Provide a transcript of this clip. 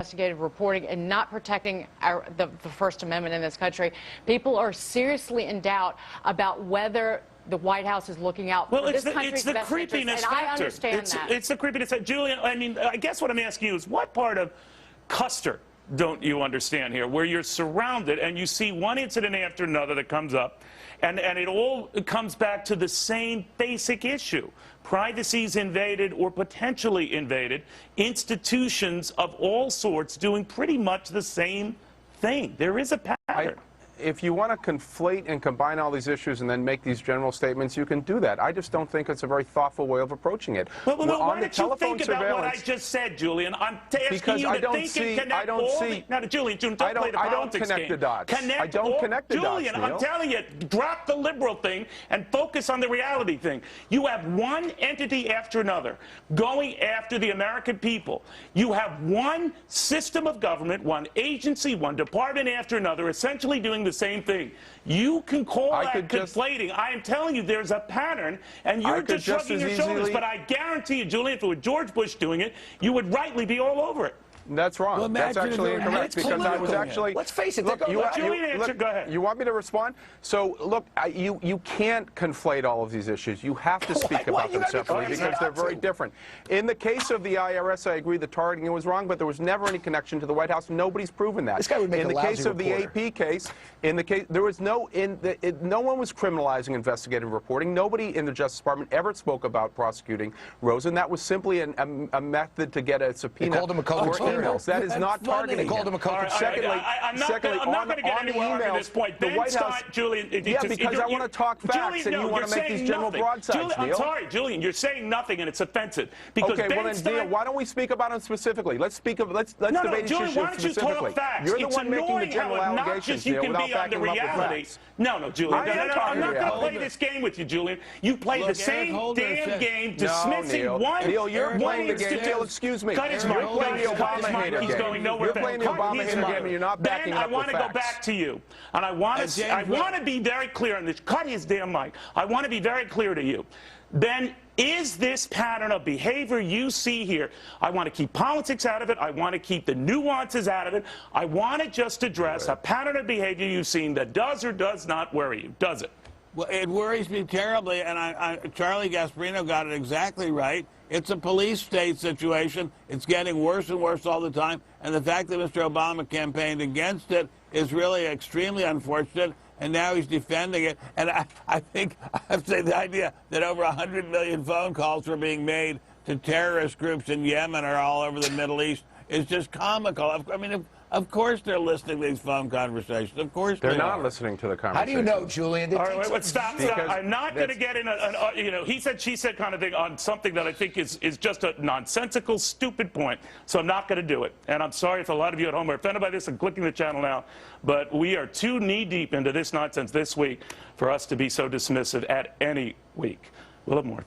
investigative reporting and not protecting the First Amendment in this country. People are seriously in doubt about whether the White House is looking out for this country's best creepiness interests, and factor. I understand that. It's the creepiness. Julian, I mean, I guess what I'm asking you is what part of Custer don't you understand here, where you're surrounded and you see one incident after another that comes up, and it all comes back to the same basic issue. Privacy's invaded or potentially invaded, institutions of all sorts doing pretty much the same thing. There is a pattern. If you want to conflate and combine all these issues and then make these general statements, you can do that. I just don't think it's a very thoughtful way of approaching it. Well, why don't you think about what I just said, Julian? I'm asking you to think and connect all the... Now, Julian, don't play the politics game. I don't connect the dots. I don't connect the dots, Julian, I'm telling you, drop the liberal thing and focus on the reality thing. You have one entity after another going after the American people. You have one system of government, one agency, one department after another, essentially doing the same thing. You can call that conflating. I am telling you, there's a pattern, and you're just shrugging your shoulders. But I guarantee you, Julian, if it were George Bush doing it, you would rightly be all over it. That's wrong. Well, that's actually incorrect, because I was actually... Let's face it. Look, Julian, go ahead. You want me to respond? So, look, you can't conflate all of these issues. You have to speak about them separately because they're very different. In the case of the IRS, I agree the targeting was wrong, but there was never any connection to the White House. Nobody's proven that. This guy would make in the case of the AP case, there was no one was criminalizing investigative reporting. Nobody in the Justice Department ever spoke about prosecuting Rosen. That was simply a method to get a subpoena. They called him a that is not targeting. They called him a culprit. Secondly, I'm not going to get any longer at this point. The White House, Julian, because I want to talk facts, and you want to make these general broadsides, I'm sorry, Julian, you're saying nothing, and it's offensive. Because okay, well then, Neil, why don't we speak about them specifically? Let's debate each issue specifically. You're the one making the general allegations, Neil, without backing them up with facts. No, Julian, I'm not going to play this game with you, Julian. You play the same damn game, dismissing one. Neil, you're playing the game. Neil, excuse me. Cut his mic. He's going nowhere. You're playing the Obama hater game, and you're not backing up with facts. I want to go back to you, and I want to be very clear on this. Cut his damn mic. I want to be very clear to you. Ben, is this pattern of behavior you see here? I want to keep politics out of it. I want to keep the nuances out of it. I want to just address a pattern of behavior you've seen that does or does not worry you. Does it? Well, it worries me terribly, and Charlie Gasparino got it exactly right. It's a police state situation. It's getting worse and worse all the time, and the fact that Mr. Obama campaigned against it is really extremely unfortunate, and now he's defending it. And I think, I have to say, the idea that over 100 million phone calls were being made to terrorist groups in Yemen or all over the Middle East is just comical. I mean, of course they're listening to these phone conversations. Of course they're not listening to the conversation. How do you know, Julian? All right, wait, stop. I'm not going to get in a he said, she said kind of thing on something that I think is just a nonsensical, stupid point. So I'm not going to do it. And I'm sorry if a lot of you at home are offended by this and clicking the channel now. But we are too knee-deep into this nonsense this week for us to be so dismissive at any week. We'll have more.